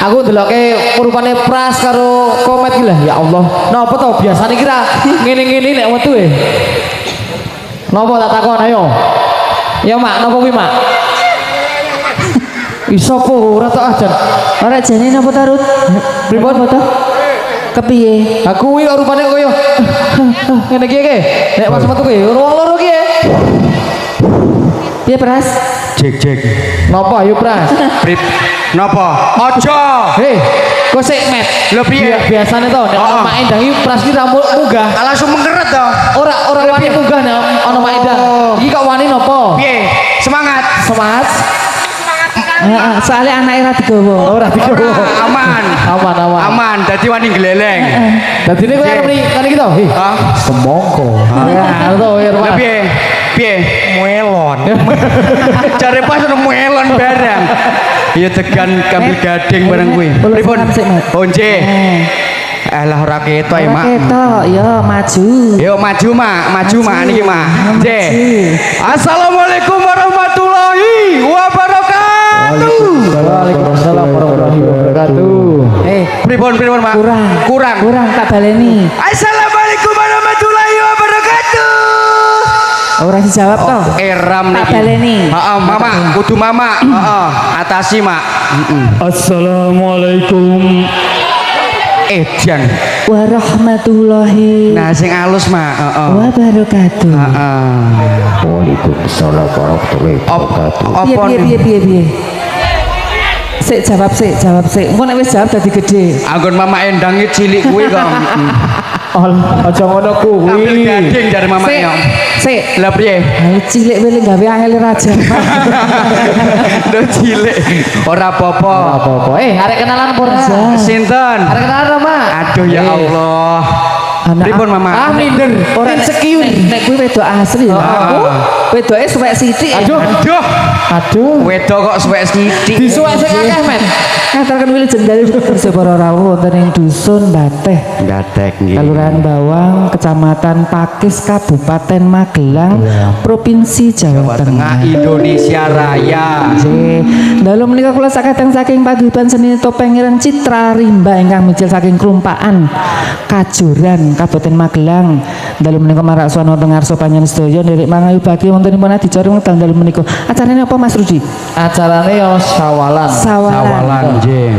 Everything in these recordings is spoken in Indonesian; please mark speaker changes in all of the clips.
Speaker 1: Aku ndeloke rupane pras karo komet iki lah ya Allah. Napa to biasane kira ngene-ngene nek metu e. Napa tak takon ayo. Ya Mak, napa kuwi Mak? Iso po ora tok ajan.
Speaker 2: Ora jane napa tarut?
Speaker 1: Pripun to?
Speaker 2: Kepiye?
Speaker 1: Aku kuwi rupane koyo ngene iki ke. Nek pas metu ki wong loro ki.
Speaker 2: Piye Pras?
Speaker 3: Jek.
Speaker 1: Napa ayo Pras?
Speaker 3: Prip. Napa? Aja.
Speaker 1: Hei, kok sik met.
Speaker 3: Lho piye?
Speaker 1: Biasane to nek ana Mak Endang iki Pras ki rambut munggah.
Speaker 3: Langsung mengkeret to.
Speaker 1: Ora wani munggah nek ana Mak Endang. Iki kok wani napa?
Speaker 3: Piye? Semangat.
Speaker 1: Semangat.
Speaker 2: Heeh, soalnya anake ora digawa.
Speaker 1: Ora digawa.
Speaker 3: Aman. Aman, dadi wani gleleng.
Speaker 1: Dadine kowe arep ngene iki to.
Speaker 3: Hah?
Speaker 1: Semongko. Ya, to
Speaker 3: Lah piye? Muelon. Cari pas ono muelon barang. Iya tegan kambil gading barang kuwi. Pripun? Oh nggih. Alah ora ketok ya, Mak.
Speaker 2: Ketok, ya maju.
Speaker 3: Yo maju, Mak niki, Mak. Nggih. Assalamualaikum warahmatullahi wabarakatuh.
Speaker 1: Waalaikumsalam warahmatullahi wabarakatuh.
Speaker 3: Pripun, Mak?
Speaker 2: Kurang tak baleni.
Speaker 3: Assalamualaikum warahmatullahi wabarakatuh.
Speaker 2: Ora dijawab to.
Speaker 3: Eram
Speaker 2: Tak
Speaker 3: niki.
Speaker 2: baleni.
Speaker 3: Heeh, Mama, kudu Mama. Heeh, atasi, Mak.
Speaker 1: Assalamualaikum.
Speaker 3: Edan.
Speaker 2: Warahmatullahi
Speaker 3: Nah, sing alus, Mak. Heeh.
Speaker 2: wabarakatuh.
Speaker 3: Heeh.
Speaker 1: Waalaikumsalam warahmatullahi wabarakatuh.
Speaker 2: Piye. Sik jawab sik. Engko nek wis jawab dadi gede.
Speaker 3: Anggon Mama Endang iki cilik kuwi kok.
Speaker 1: Aja ngono
Speaker 3: Ambil
Speaker 1: kuwi.
Speaker 3: gading dari Mama
Speaker 2: Sik.
Speaker 3: Endang.
Speaker 2: Sik.
Speaker 3: Lah priye?
Speaker 2: Ayo cilik wele gawe angel raja.
Speaker 3: Lho cilik. Ora apa-apa.
Speaker 1: Apa-apa. Arek kenalan pura.
Speaker 3: Sinten?
Speaker 1: Arek kenalan Rama.
Speaker 3: Aduh ya Allah. Pripun Mama?
Speaker 1: Minder.
Speaker 2: Ora
Speaker 1: insecure.
Speaker 2: Nek kuwi wedok asli ya. Aku wedoke suwek sithik.
Speaker 1: Aduh.
Speaker 3: Aduh.
Speaker 1: Aduh.
Speaker 3: Wedok kok suwek sithik.
Speaker 1: Disuwek sing akeh, Men.
Speaker 2: Ngaturaken wilujeng dalem para rawuh wonten ing dusun Bateh.
Speaker 3: Datek nggih.
Speaker 2: Kelurahan Bawang, Kecamatan Pakis, Kabupaten Magelang, Provinsi Jawa Tengah.
Speaker 3: Indonesia Raya.
Speaker 2: Nggih. Dalu menika kula sakadang saking paguyuban seni topeng ireng Citra Rimba ingkang mijil saking Klumpaan Kajuran Kabupaten Magelang. Dalu menika marak swana wonten ngarsa panjenengan sedaya nderek mangayu bagi wontenipun adicara wekdal dalu menika. Acarane apa Mas Rudi?
Speaker 1: Acarane yo sawalan.
Speaker 3: Sawalan nggih.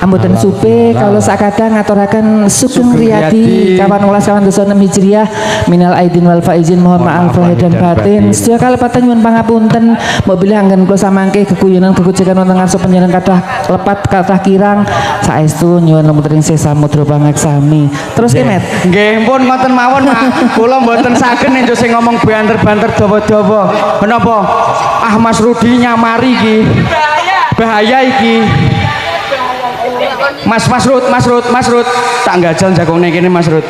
Speaker 2: Amboten supe kalau sakadang ngaturaken Sugeng Riyadi kawan 18 kawan 26 Hijriah minal aidin wal faizin mohon maaf lahir dan batin. Sedaya kalepatan nyuwun pangapunten mobil anggen kula samangke kekuyonan kekucekan wonten ngarsa panjenengan kathah lepat kathah kirang saestu nyuwun lemutring sesa mudra pangaksami. Terus Kemet.
Speaker 3: Nggih, pun ngoten mawon, Mak. Kula mboten saged nek sing ngomong banter-banter dawa-dawa. Menapa? Ah Mas Rudi nyamari iki. Bahaya iki. Mas Rud, tak gajal jagongne kene Mas Rud.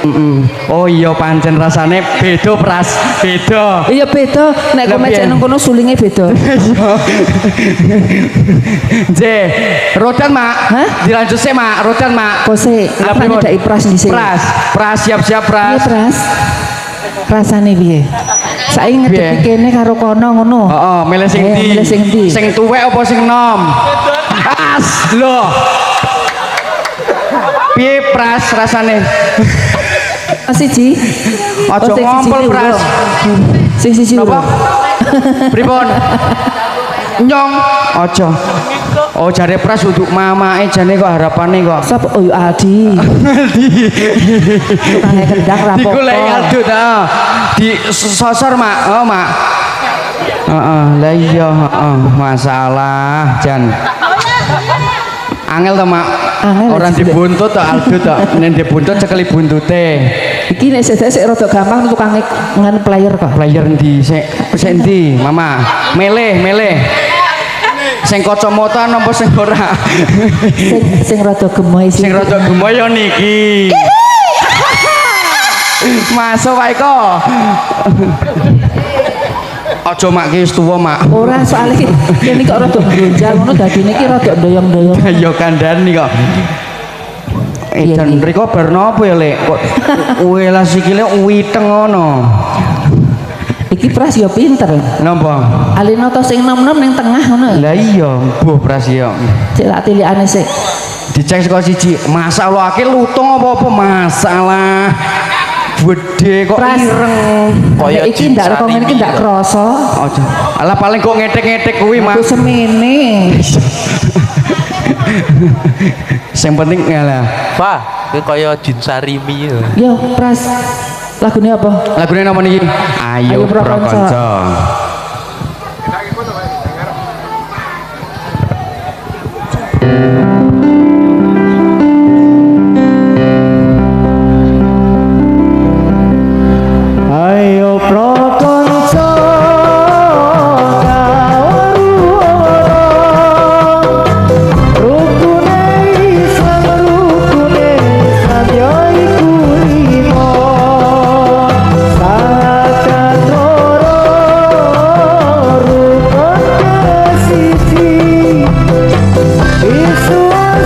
Speaker 3: Oh iya pancen rasane beda pras, beda.
Speaker 2: Iya beda, nek komet nang kono sulinge beda.
Speaker 3: Iya. Rodan Mak.
Speaker 2: Hah?
Speaker 3: Dilanjut sih Mak, rodan Mak.
Speaker 2: Kose,
Speaker 3: Lah,
Speaker 2: apa
Speaker 3: pripun?
Speaker 2: ndak pras dhisik?
Speaker 3: Pras siap-siap
Speaker 2: Iya
Speaker 3: pras.
Speaker 2: pras. Rasane piye? Saiki ngedepi
Speaker 3: Piye?
Speaker 2: kene karo kono ngono.
Speaker 3: Heeh, milih sing ndi?
Speaker 2: Milih sing ndi?
Speaker 3: Sing tuwek apa sing enom? As, lho. Piye pras rasane?
Speaker 2: Siji.
Speaker 3: Aja
Speaker 2: sing
Speaker 3: ngompol
Speaker 2: siji
Speaker 3: pras.
Speaker 2: lho. Sing siji lho.
Speaker 3: Napa? Pripun? Nyong, aja. Oh jare pras untuk mamake jane kok harapane kok.
Speaker 2: Sapa? Oh ya Aldi. Tukangnya kendang rapopo.
Speaker 3: Digoleki Aldo ta. Di sosor Mak. Oh Mak. Heeh, lah iya heeh, masalah Jan. Angel to Mak.
Speaker 2: Angel,
Speaker 3: Orang
Speaker 2: Jan.
Speaker 3: dibuntut to Aldo to. Nek dibuntut cekeli buntute.
Speaker 2: Iki nek sik rada gampang tukang ngan player kok.
Speaker 3: Player ndi sik endi, Mama? Meleh. Sing kacamata napa sing ora?
Speaker 2: Sing rada gemoy sih.
Speaker 3: Sing rada gemoy ya niki. Masuk wae kok. Aja Mak ki wis tuwa Mak.
Speaker 2: Ora soalnya kene kok rada bronjal ngono dadine iki rada ndoyong-ndoyong.
Speaker 3: Ya kandhani kok.
Speaker 2: Iya,
Speaker 3: Dan
Speaker 2: iya.
Speaker 3: mriko bar napa ya Lek? Kok uwelas sikile uiteng ngono.
Speaker 2: Iki pras ya pinter.
Speaker 3: Napa?
Speaker 2: Alino to sing nom-nom ning tengah ngono.
Speaker 3: Lah iya, mbuh pras ya.
Speaker 2: Cek lak tilikane sik.
Speaker 3: Dicek saka siji. Masalah akeh lutung apa-apa masalah. Gede kok
Speaker 2: Pras.
Speaker 3: ireng.
Speaker 2: Kaya iki ndak kok ngene iki ndak krasa.
Speaker 3: Aja. Alah paling kok ngetek-ngetek kuwi
Speaker 2: Aku
Speaker 3: Mak.
Speaker 2: semene.
Speaker 3: Sing penting ngalah.
Speaker 4: Pak, ini kaya Jin Sarimi ya.
Speaker 2: Yo pras. Lagune apa?
Speaker 3: Lagune napa niki? Ayo
Speaker 2: Ayo Pro
Speaker 3: Pro
Speaker 2: Konco.
Speaker 3: Konco.
Speaker 1: Ayo pro konco rukune Islam ya iku limo sakat loro rukun kesiji Islam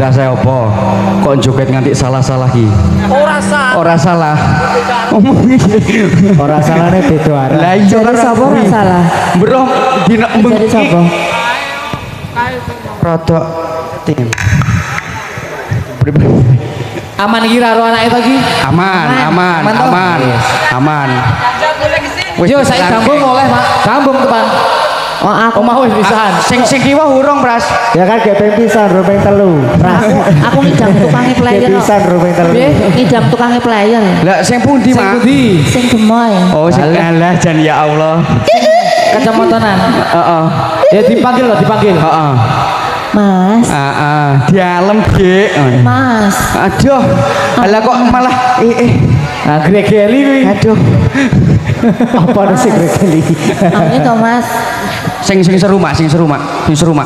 Speaker 3: dirasa apa? Kok joget nganti salah-salah ki? Ora salah.
Speaker 1: Ora salahne beda arah.
Speaker 3: Lah iya
Speaker 2: Jadi sapa ora salah?
Speaker 3: Mbroh dina
Speaker 2: Jadi sapa?
Speaker 3: rodok tim.
Speaker 1: Aman iki karo anake to iki.
Speaker 3: Aman.
Speaker 1: Yo saiki gambung oleh, Pak. Gambung teman.
Speaker 2: Oh aku
Speaker 1: Omah wis pisahan.
Speaker 3: Sing kiwa urung, Pras.
Speaker 1: Ya kan gek ping pisan, ro ping telu.
Speaker 2: aku ngidam tukange player.
Speaker 1: Pisan ro ping telu.
Speaker 2: Ngidam tukange player.
Speaker 3: Lah sing pundi,
Speaker 1: Sing
Speaker 3: Mak?
Speaker 1: pundi?
Speaker 2: Sing gemoy.
Speaker 3: Oh, sing alah jan ya Allah.
Speaker 1: Kacamatanan.
Speaker 3: Heeh.
Speaker 1: Ya dipanggil loh, dipanggil.
Speaker 3: Heeh.
Speaker 2: Mas.
Speaker 3: Heeh, dialem, Gek.
Speaker 2: Mas.
Speaker 3: Aduh. Lah kok malah
Speaker 1: Nah, gregeli kuwi.
Speaker 3: Aduh.
Speaker 1: Apa sih gregeli?
Speaker 2: Ini to Mas.
Speaker 3: Sing seru, Mak.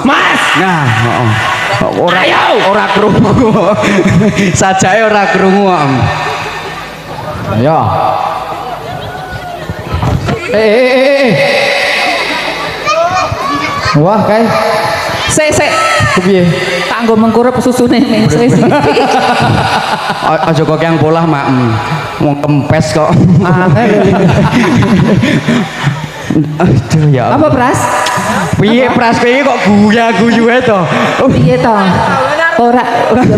Speaker 3: Mas. Nah, heeh. Ora krungu. Sajae ora krungu kok.
Speaker 1: Ayo. Wah, kae.
Speaker 2: Sik.
Speaker 1: Kepiye?
Speaker 2: Kanggo mengkurup susune ning sisi.
Speaker 3: Aja kok yang polah, Mak. Wong kempes kok. Aduh ya.
Speaker 2: Apa Pras?
Speaker 3: Piye Pras piye kok guya-guyu ae to?
Speaker 2: Piye to? Ora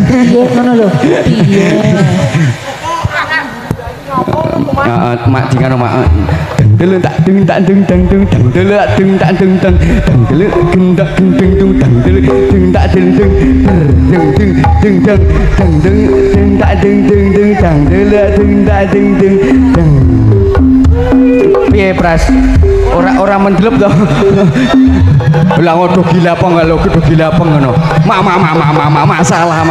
Speaker 2: piye ngono lho. Piye?
Speaker 3: Heeh, Mak dingano Mak. Dulu tak dung tak dung dang dung dang dulu tak dung tak dung dang dang dulu gendak gendeng dung dang dulu dung tak dung dung dung dung dung dang dang dung dung tak dung dung dung dang dulu dung tak dung dung dang. Piye Pras? Ora mendelep to. Lah ngono gila apa enggak lo kudu gila apa ngono. Masalah.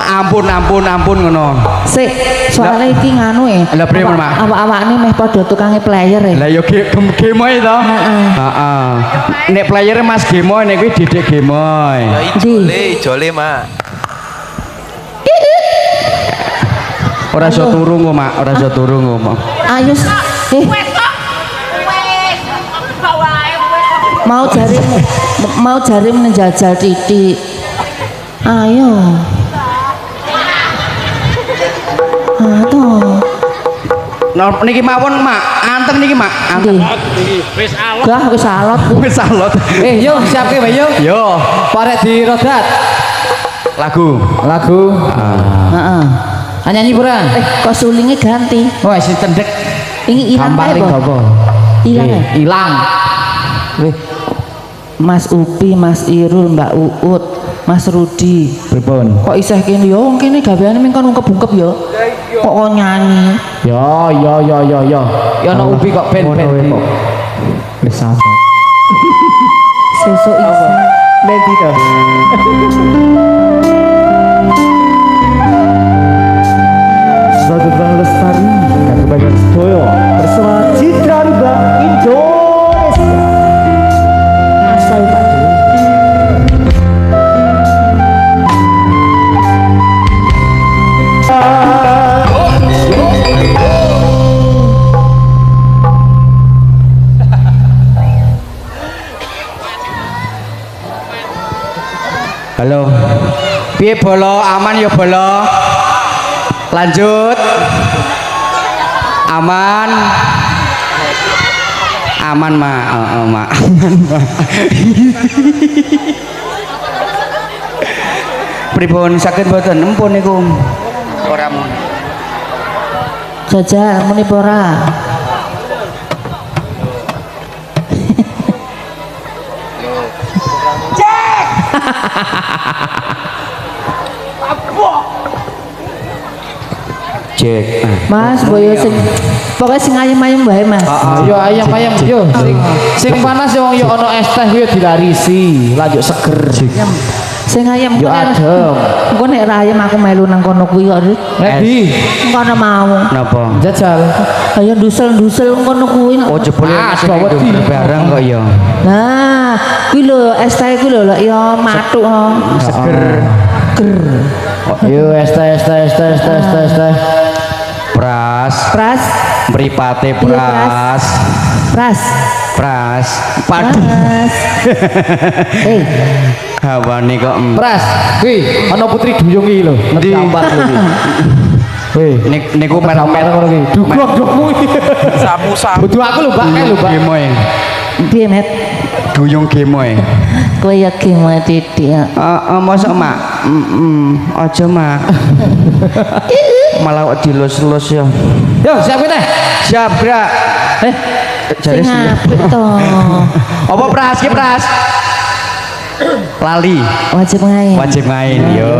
Speaker 3: Ampun ngono.
Speaker 2: Sik, soalnya iki nganu
Speaker 3: Lah priye, Mak?
Speaker 2: Awak-awakne meh padha tukange player
Speaker 3: Lah yo gemoy to. Heeh. Nek playere Mas Gemoy nek kuwi Dedek Gemoy.
Speaker 4: Ya ijole, Mak.
Speaker 3: Ora iso turu kok, Mak. Ora iso turu kok, Mak.
Speaker 2: Ayo mau jari menjajal titik. Ayo. Aduh.
Speaker 3: Nah, niki mawon, Mak. Anteng niki, Mak. Anteng.
Speaker 2: Wis alot.
Speaker 3: Wis alot.
Speaker 1: Yo, siapke Bayu.
Speaker 3: Yo,
Speaker 1: Parek di rodat.
Speaker 3: lagu.
Speaker 2: Heeh.
Speaker 1: Nyanyi pura.
Speaker 2: Kok sulingnya ganti.
Speaker 1: Wah, si cendek.
Speaker 2: Ini ilang
Speaker 1: Gampang
Speaker 2: kae
Speaker 1: ning
Speaker 2: apa?
Speaker 1: apa?
Speaker 2: Ilang ya?
Speaker 1: Ilang. Wih,
Speaker 2: Mas Upi, Mas Irul, Mbak Uut, Mas Rudi.
Speaker 1: pripun?
Speaker 2: Kok isih kene yo kene gaweane ming kon ungkep-ungkep yo. Kok nyanyi.
Speaker 1: Yo. Ya ono ubi kok ben. Wis sampe.
Speaker 2: Sesuk isa.
Speaker 1: Nanti to. Sebagai Bang Lestari dan kebagian Sedoyo bersama Citra Bank Indonesia. Asal Pak
Speaker 3: Halo. Piye bolo? Aman ya bolo? Lanjut. Aman. Aman, Mak. Mak. Aman, Mak. Pripun saged mboten empun niku? Ora mun.
Speaker 2: Jajal muni ora.
Speaker 3: Cek.
Speaker 2: Mas boyo sing pokoknya sing ayem-ayem wae Mas.
Speaker 1: Yo ayam yo. Sing panas yo yo ono es teh yo dilarisi, lanjut seger.
Speaker 2: Sing ayem
Speaker 1: Yo
Speaker 2: kok
Speaker 1: adem.
Speaker 2: engko nek ra ayem aku melu nang kono kuwi kok.
Speaker 1: Nedi,
Speaker 2: Kono mau.
Speaker 3: Napa?
Speaker 1: jajal.
Speaker 2: Ayo ndusel-ndusel kono kuwi.
Speaker 3: Oh jebule
Speaker 1: Ah,
Speaker 3: wedi barang kok ya.
Speaker 2: Nah, kuwi lho es teh kuwi lho ya matuk.
Speaker 3: Seger.
Speaker 2: Ger.
Speaker 1: Yo es teh.
Speaker 3: Pras.
Speaker 2: Pras.
Speaker 3: Mripate
Speaker 2: Iya, Pras.
Speaker 3: pras.
Speaker 2: Pras.
Speaker 3: Pras. Padu.
Speaker 2: Pras. Hei,
Speaker 3: Hawane kok.
Speaker 1: Pras, kuwi ana Putri Duyung iki lho,
Speaker 3: Di-
Speaker 1: ngegambar kuwi. Weh,
Speaker 3: Niku
Speaker 1: gambar ngono iki. Dugok dugmu iki.
Speaker 4: Sapu-sapu.
Speaker 1: Butuh aku lho, Mbak, kae lho, Mbak.
Speaker 3: Gemoy.
Speaker 2: piye Met?
Speaker 3: Duyung gemoy.
Speaker 2: Kowe ya gimana Titik?
Speaker 3: Mosok mak. Aja mak. Malah kok dilus-lus ya.
Speaker 1: Yo, siap teh.
Speaker 3: Siap, Brak. Jare
Speaker 2: Sing apik to.
Speaker 3: apa pras ki pras? Lali.
Speaker 2: Wajib ngain.
Speaker 3: Wajib main yo.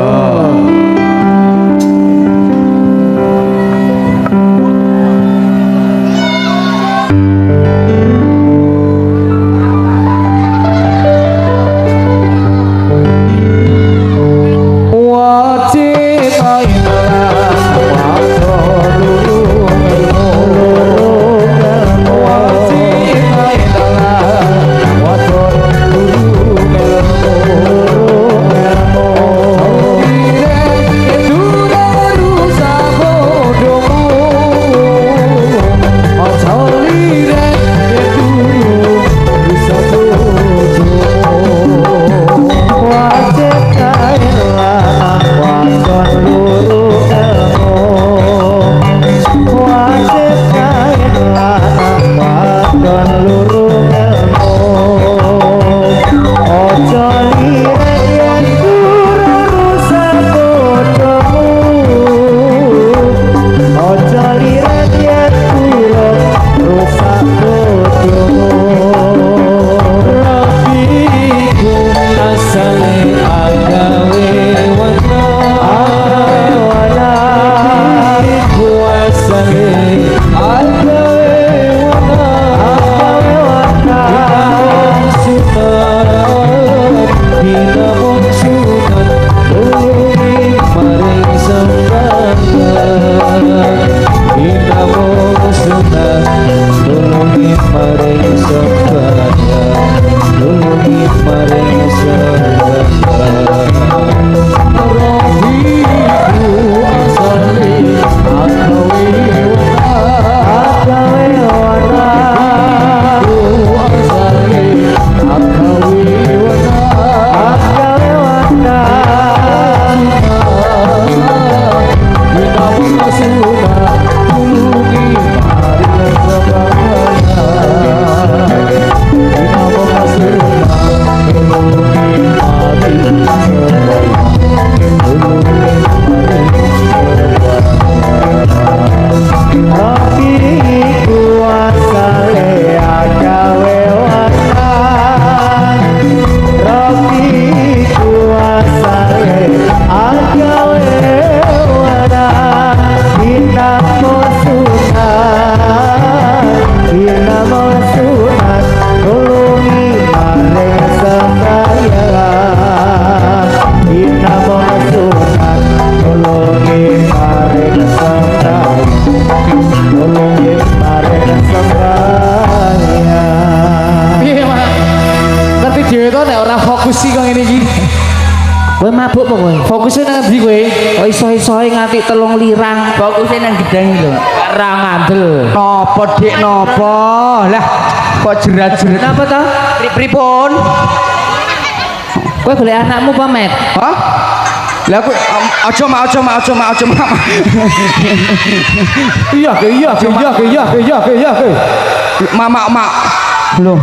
Speaker 1: fokus sih kok ngene iki.
Speaker 2: Kowe mabuk apa kowe?
Speaker 1: Fokusnya nang ndi kowe?
Speaker 2: Kok iso-isoe nganti 3 lirang.
Speaker 3: Fokusnya nang gedang lho.
Speaker 1: Ra ngandel.
Speaker 3: Nopo dik nopo? Lah kok jerat-jerat.
Speaker 2: Napa to?
Speaker 3: Pripun?
Speaker 2: Kowe golek anakmu apa, Met?
Speaker 3: Hah? Lah aku aja mak.
Speaker 1: Iya ke.
Speaker 3: Mak. Lho.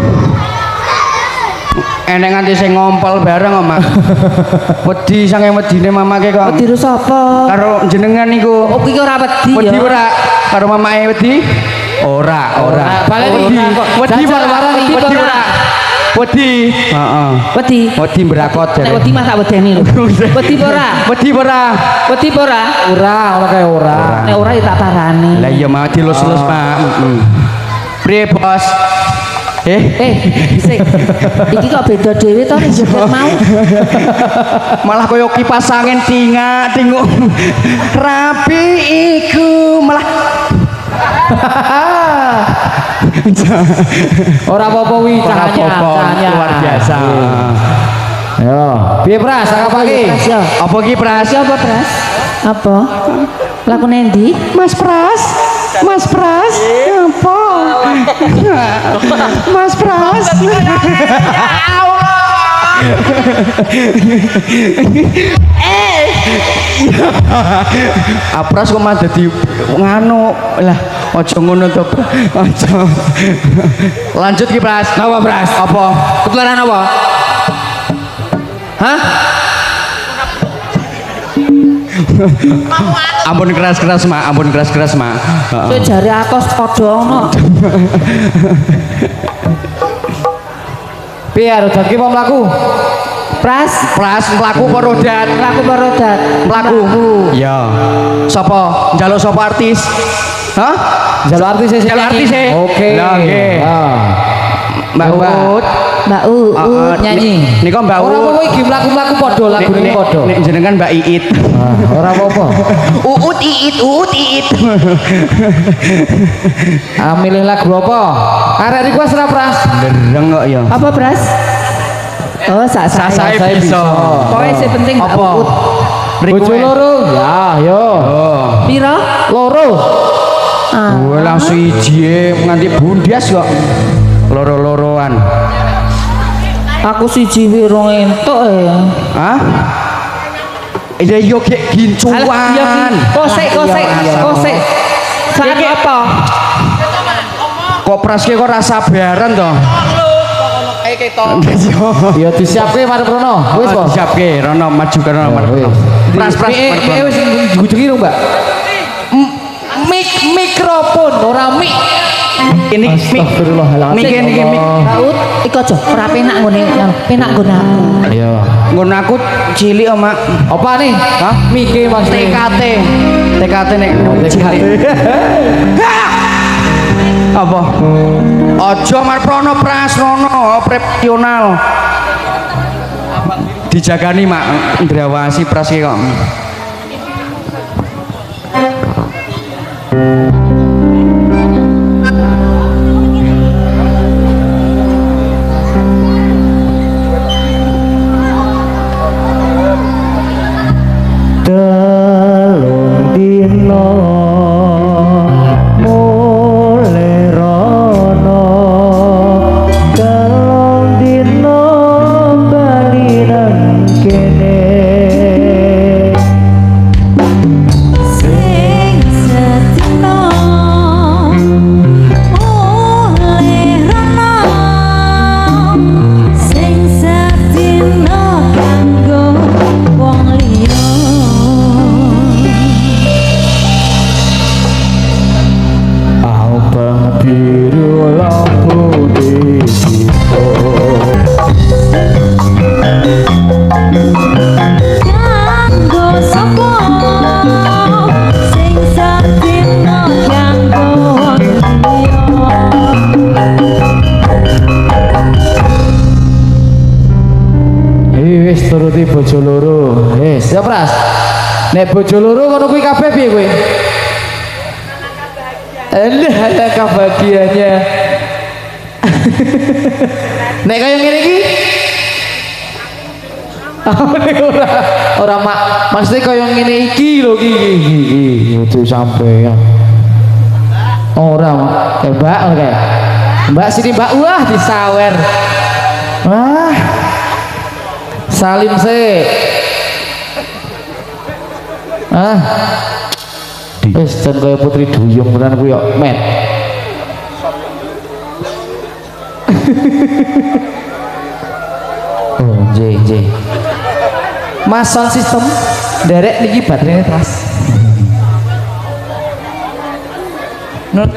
Speaker 3: Enek nganti sing ngompol bareng kok, Mak. Wedi sange wedine mamake kok.
Speaker 2: Wedi ru sapa?
Speaker 3: Karo jenengan niku.
Speaker 2: Oh, iki ora wedi ya.
Speaker 3: Wedi ora? Karo mamake wedi? Ora.
Speaker 1: Balik
Speaker 3: Wedi ora? Wedi. Heeh.
Speaker 2: Wedi.
Speaker 3: Wedi mbrakot
Speaker 2: Nek
Speaker 3: jare.
Speaker 2: wedi mah tak wedeni lho. Wedi apa ora?
Speaker 3: Wedi ora?
Speaker 2: Wedi apa ora?
Speaker 1: Ora, ora kae ora.
Speaker 2: Nek ora ya tak parani.
Speaker 3: Lah iya mau dilus-lus, Pak. Priye, Bos?
Speaker 2: Sik. Iki kok beda dhewe to nek jebot mau.
Speaker 3: Malah koyo kipas angin tinguk. Rapi iku malah
Speaker 1: Ora apa-apa wi cahanya.
Speaker 3: luar biasa.
Speaker 1: Yo, piye Pras, apa iki?
Speaker 2: Pras, ya.
Speaker 3: Apa ki, Pras?
Speaker 2: Apa, Pras? Apa? Laku nendi?
Speaker 3: Mas Pras. Mas Pras. Apa? Mas Pras. Apras kok mah dadi nganu lah aja ngono to aja lanjut ki Pras
Speaker 1: Napa Pras?
Speaker 3: apa
Speaker 1: Ketularan apa? Hah?
Speaker 3: ampun keras-keras mak ampun keras-keras mak
Speaker 2: Sik jare atos padha ngono.
Speaker 1: Piye rodat ki apa mlaku?
Speaker 2: Pras,
Speaker 3: Pras mlaku apa rodat
Speaker 2: laku barodat.
Speaker 3: mlaku ya sapa njaluk sapa artis hah
Speaker 1: Jalur artis sih.
Speaker 3: Jalur artis sih.
Speaker 1: Oke.
Speaker 3: Lah, nggih.
Speaker 1: Ah.
Speaker 3: Mbak Ut
Speaker 2: Mbak nyanyi.
Speaker 3: Nika Mbak
Speaker 1: Ora
Speaker 3: Ut
Speaker 1: apa-apa iki mlaku-mlaku padha lagune padha.
Speaker 3: nek jenengan Mbak Iit
Speaker 1: Ora apa-apa.
Speaker 3: Uut Iit
Speaker 1: Milih lagu apa? Arek request ora Pras?
Speaker 3: dereng kok ya
Speaker 2: Apa Pras? Oh, sak
Speaker 3: Sasae bisa.
Speaker 2: Pokoke sing penting Mbak
Speaker 3: Apa?
Speaker 2: Uut.
Speaker 1: Bojo loro. Ya, yo.
Speaker 3: Oh,
Speaker 2: Piro?
Speaker 1: Loro.
Speaker 3: gue langsung iji nganti bundias kok. Loro-loroan.
Speaker 2: Aku siji wiro entuk
Speaker 3: Hah? Ya yo gek gincuan.
Speaker 2: Kosek. Sak apa?
Speaker 3: Kok Pras ki kok rasa baran to?
Speaker 1: Ya disiapke Marep Rono. Wis po.
Speaker 3: Siapke, Rono maju ke Rono. Pras.
Speaker 1: Wis gujengi lho, Mbak. Mikrofon ora mik.
Speaker 3: Ini
Speaker 1: Astagfirullahaladzim.
Speaker 3: mik ini mik.
Speaker 2: Mbak Uut, iku aja ora penak ngene, penak nggon aku.
Speaker 1: Ayo.
Speaker 3: Ngono aku cilik om mak.
Speaker 1: Apa nih?
Speaker 3: Hah?
Speaker 1: Mike Mas.
Speaker 3: TKT nek cilik. Apa? Ojo Marprono Pras Rono profesional. Dijagani mak Indrawasi Pras ki kok.
Speaker 1: Telung dino mulai rono, telung dino bali nang kene.
Speaker 5: Sing setino oleh rono, sing setino kanggo wong liya.
Speaker 1: Abang biru lampu di situ.
Speaker 5: Kanggo sapa sing setino kanggo wong liya.
Speaker 1: Wis turuti bojo loro. Siap Pras. Nek bojo loro ngono kuwi kabeh piye kowe? Ada kebahagiaannya. Nek kaya ngene iki. Ora mak, maksudnya kaya ngene iki lho iki itu sampean. Ora mak, Mbak oke. Mbak sini Mbak wah disawer. Wah. Salim se. Wis jan kaya putri duyung tenan kuwi kok met. Oh, nggih. Mas sound system derek niki baterainya Pras. Nur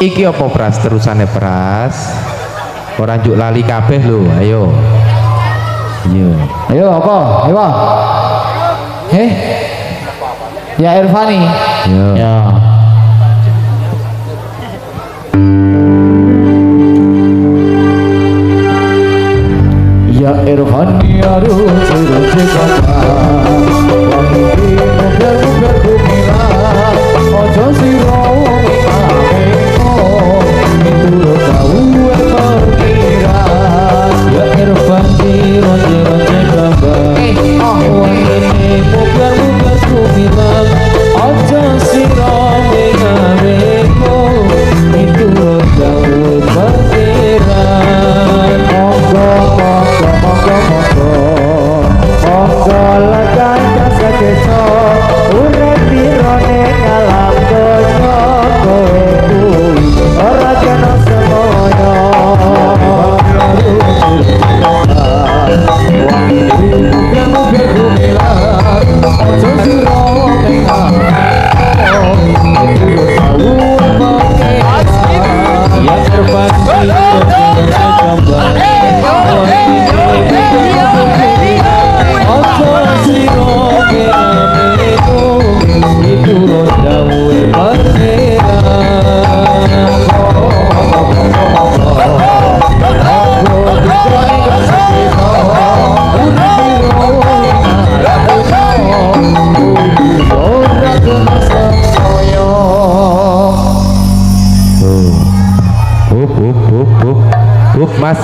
Speaker 6: Iki apa Pras terusane Pras? Ora njuk lali kabeh lho, ayo.
Speaker 1: ayo apa? Ayo. Ya Irfani.
Speaker 6: Yo.
Speaker 1: Ya. Ya Irfani aruh ciruci kata wangi muber-muber kumila ojo siro ameko itu kau perkira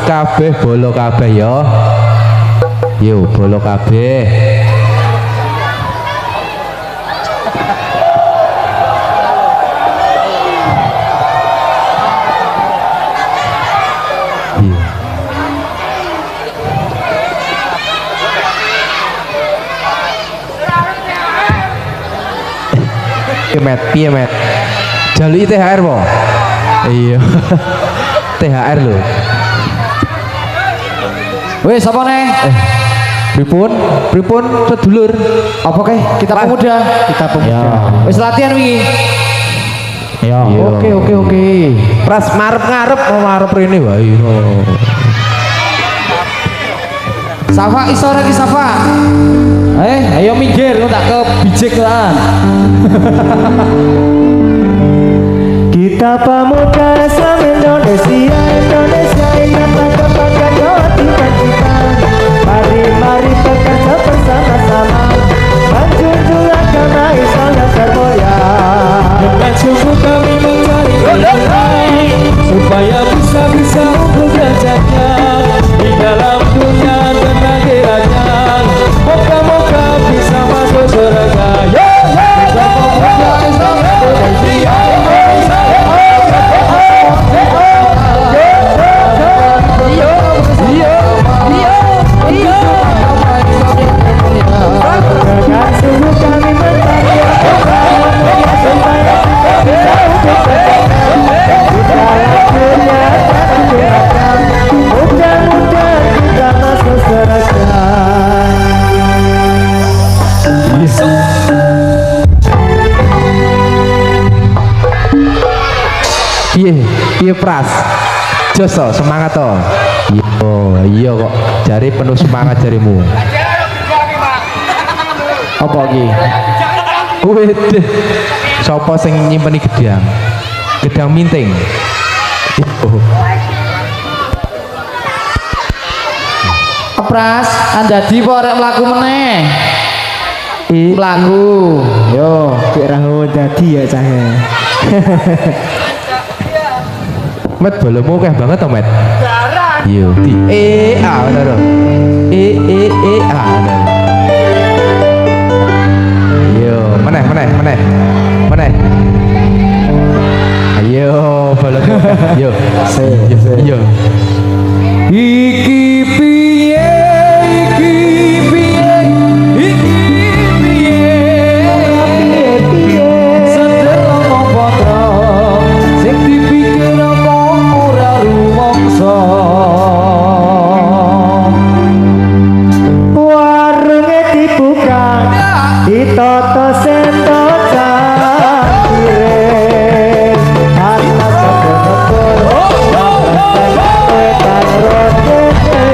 Speaker 6: kabeh bolo kabeh ya. Yo bolo kabeh. Iya. Piye met jaluki THR po iya THR lho
Speaker 1: Wes apa nih?
Speaker 6: pripun sedulur
Speaker 1: Apa keh? Kita pemuda.
Speaker 3: Kita pemuda.
Speaker 6: ya
Speaker 1: Wes latihan wingi.
Speaker 6: ya
Speaker 1: Oke.
Speaker 6: pras ngarep mau ngarep rene wae
Speaker 1: Safa iso lagi Safa. Ayo minggir lu tak ke bijik lah.
Speaker 7: Kita pemuda Islam Indonesia ingatan kepada kewajiban kita. Mari bekerja bersama-sama menjunjung agama Islam yang termulia. Dengan sungguh kami mencari ilmu supaya bisa unggul derajatnya di dalam dunia dan akhiratnya. Moga-moga bisa masuk surga. Yo, kita pemuda Islam Indonesia. Dengan sungguh kami mencari supaya bisa unggul derajatnya di dalam dunia dan akhiratnya. Mudah-mudahan kita masuk surga.
Speaker 6: piye pras joso semangat to iya kok jari penuh semangat jarimu
Speaker 1: Apa lagi?
Speaker 6: Wedeh sapa sing nyimpeni gedang minting
Speaker 1: Pras, andadi apa arek mlaku meneh? Mlaku. Yo,
Speaker 7: Kira dadi ya cahe.
Speaker 6: met bolomu keh banget to met iya di a bener a bener yo meneh ayo bolomu yo yo
Speaker 1: iki piye sedelo apa to sing dipikir apa ora rumangsa
Speaker 7: Warungnya dibuka, ditoto sendok cangkir. Anak kebun-kebun, makan roti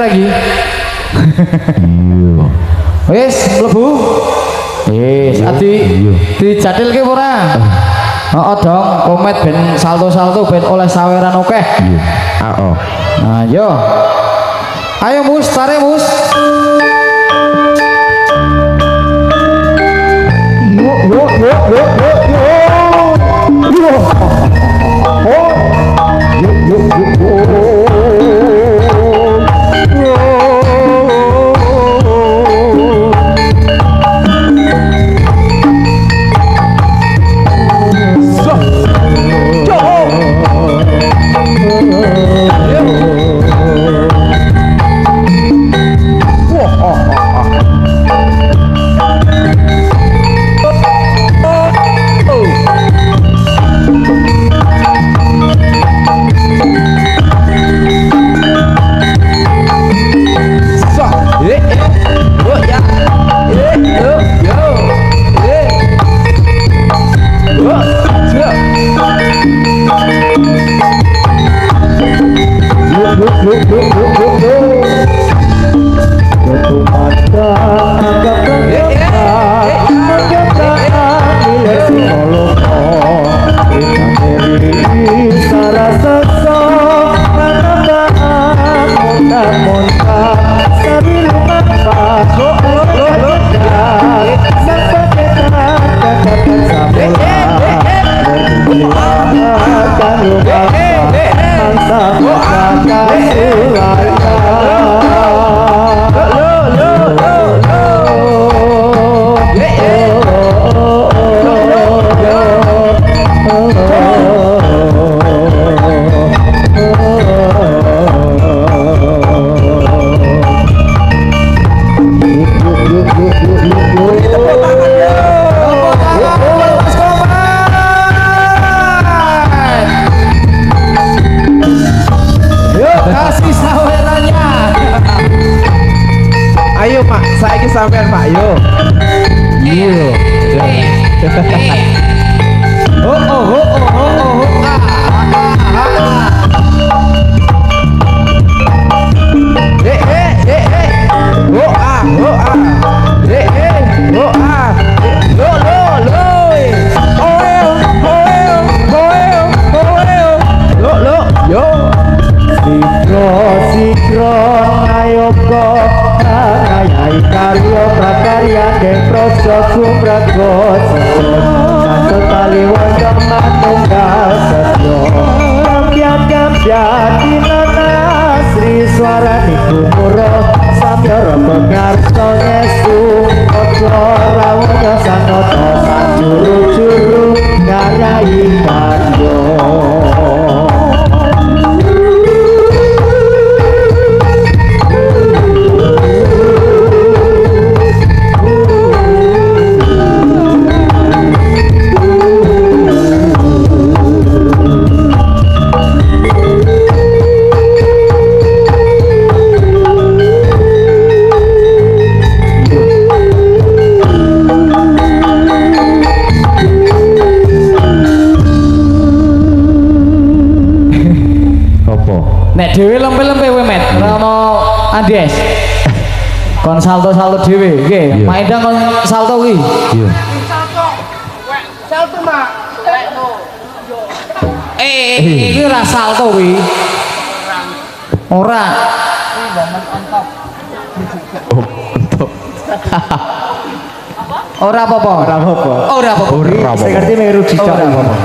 Speaker 1: lagi.
Speaker 6: Iya.
Speaker 1: Wis mlebu. Wis ati dijatilke ora? Heeh dong, komet ben salto-salto ben oleh saweran akeh.
Speaker 6: Iya. Oh.
Speaker 1: Nah, yo. Ayo Mus, tarik Mus. Kasih sawerannya.
Speaker 6: Ayo Pak, saiki sampean Pak, yo. Iya.
Speaker 7: Sikron ayoga ayai karyo prakarya den proso kumragot satu tali wajah manunggal setyo kampian dinana Sri suara nikumuro samyara pengarso nyesu ojo rawonya sanoto sanjuru-juru ngayai karyo.
Speaker 1: Nek dhewe lempe-lempe kowe met, ora ono Andes. Kon salto-salto dhewe, nggih. Maendang kon salto kuwi.
Speaker 6: Iya.
Speaker 7: Salto mak.
Speaker 1: Iki ora salto kuwi. Ora. Ora apa-apa.
Speaker 7: Ora apa-apa.
Speaker 1: Ora apa-apa.
Speaker 7: Saya ngerti meru cicak apa-apa.